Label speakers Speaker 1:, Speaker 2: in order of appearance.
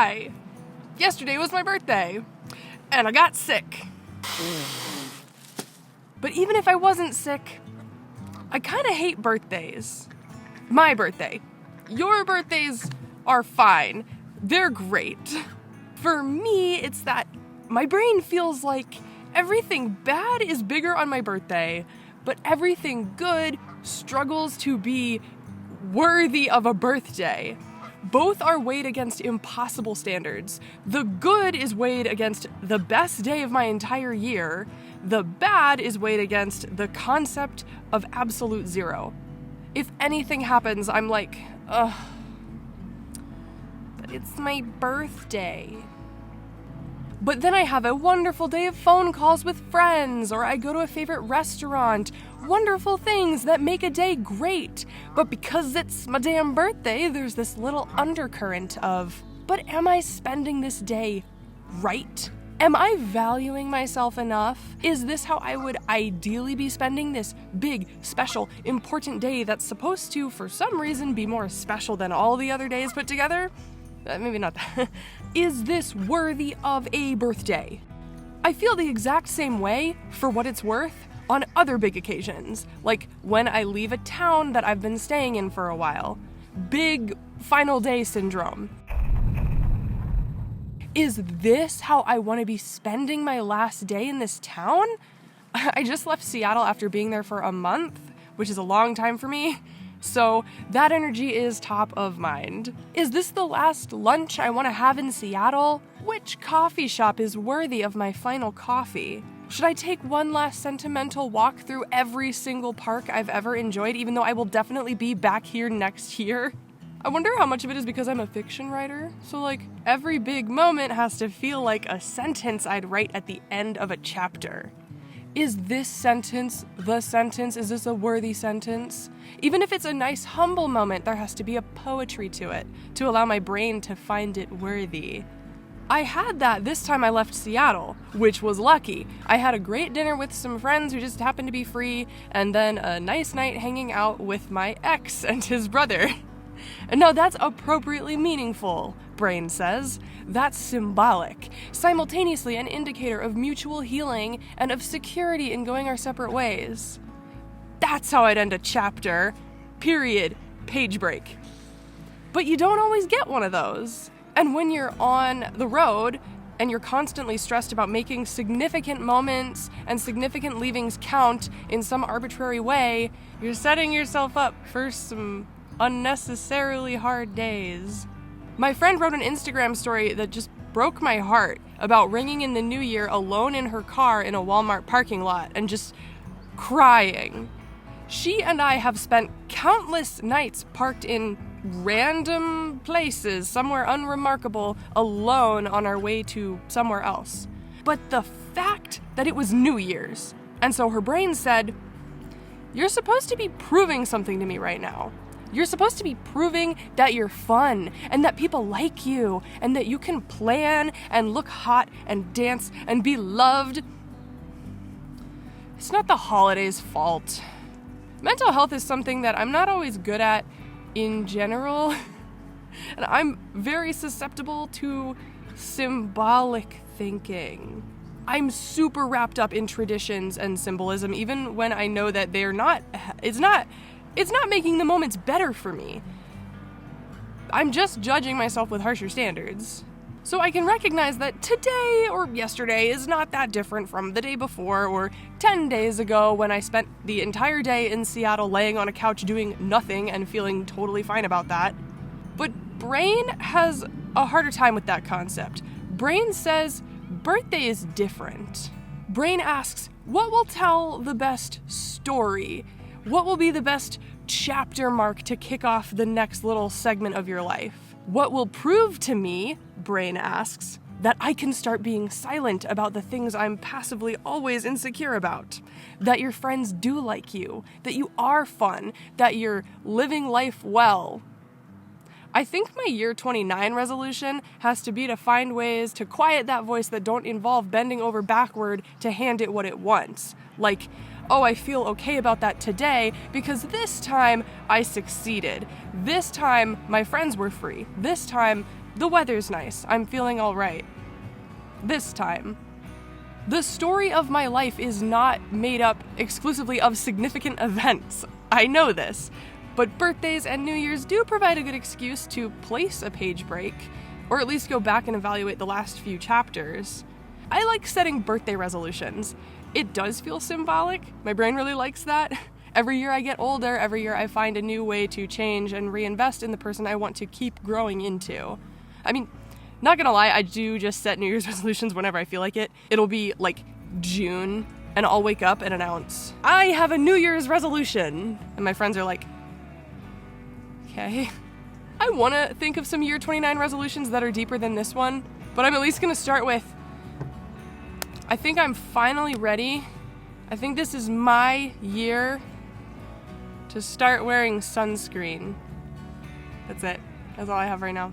Speaker 1: Hi! Yesterday was my birthday, and I got sick. But even if I wasn't sick, I kind of hate birthdays. My birthday. Your birthdays are fine. They're great. For me, it's that my brain feels like everything bad is bigger on my birthday, but everything good struggles to be worthy of a birthday. Both are weighed against impossible standards. The good is weighed against the best day of my entire year. The bad is weighed against the concept of absolute zero. If anything happens, I'm like, ugh, but it's my birthday. But then I have a wonderful day of phone calls with friends, or I go to a favorite restaurant. Wonderful things that make a day great. But because it's my damn birthday, there's this little undercurrent of, but am I spending this day right? Am I valuing myself enough? Is this how I would ideally be spending this big, special, important day that's supposed to, for some reason, be more special than all the other days put together? Maybe not that. Is this worthy of a birthday? I feel the exact same way, for what it's worth, on other big occasions, like when I leave a town that I've been staying in for a while. Big final day syndrome. Is this how I want to be spending my last day in this town? I just left Seattle after being there for a month, which is a long time for me. So that energy is top of mind. Is this the last lunch I want to have in Seattle? Which coffee shop is worthy of my final coffee? Should I take one last sentimental walk through every single park I've ever enjoyed, even though I will definitely be back here next year? I wonder how much of it is because I'm a fiction writer. So like, every big moment has to feel like a sentence I'd write at the end of a chapter. Is this sentence the sentence? Is this a worthy sentence? Even if it's a nice, humble moment, there has to be a poetry to it to allow my brain to find it worthy. I had that this time I left Seattle, which was lucky. I had a great dinner with some friends who just happened to be free, and then a nice night hanging out with my ex and his brother. And now that's appropriately meaningful, brain says. That's symbolic, simultaneously an indicator of mutual healing and of security in going our separate ways. That's how I'd end a chapter. Period. Page break. But you don't always get one of those. And when you're on the road and you're constantly stressed about making significant moments and significant leavings count in some arbitrary way, you're setting yourself up for some unnecessarily hard days. My friend wrote an Instagram story that just broke my heart about ringing in the new year alone in her car in a Walmart parking lot and just crying. She and I have spent countless nights parked in random places, somewhere unremarkable, alone on our way to somewhere else. But the fact that it was New Year's, and so her brain said, "You're supposed to be proving something to me right now. You're supposed to be proving that you're fun and that people like you and that you can plan and look hot and dance and be loved." It's not the holidays' fault. Mental health is something that I'm not always good at in general, and I'm very susceptible to symbolic thinking. I'm super wrapped up in traditions and symbolism, even when I know that it's not making the moments better for me. I'm just judging myself with harsher standards. So I can recognize that today or yesterday is not that different from the day before or 10 days ago when I spent the entire day in Seattle laying on a couch doing nothing and feeling totally fine about that. But brain has a harder time with that concept. Brain says birthday is different. Brain asks, what will tell the best story? What will be the best chapter mark to kick off the next little segment of your life? What will prove to me, brain asks, that I can start being silent about the things I'm passively always insecure about? That your friends do like you, that you are fun, that you're living life well. I think my year 29 resolution has to be to find ways to quiet that voice that don't involve bending over backward to hand it what it wants. Like, oh, I feel okay about that today because this time I succeeded. This time my friends were free. This time The weather's nice. I'm feeling all right. This time. The story of my life is not made up exclusively of significant events. I know this. But birthdays and New Year's do provide a good excuse to place a page break, or at least go back and evaluate the last few chapters. I like setting birthday resolutions. It does feel symbolic. My brain really likes that. Every year I get older, every year I find a new way to change and reinvest in the person I want to keep growing into. I mean, not gonna lie, I do just set New Year's resolutions whenever I feel like it. It'll be like June, and I'll wake up and announce, I have a New Year's resolution. And my friends are like, okay. I wanna think of some year 29 resolutions that are deeper than this one, but I'm at least gonna start with, I think I'm finally ready. I think this is my year to start wearing sunscreen. That's it. That's all I have right now.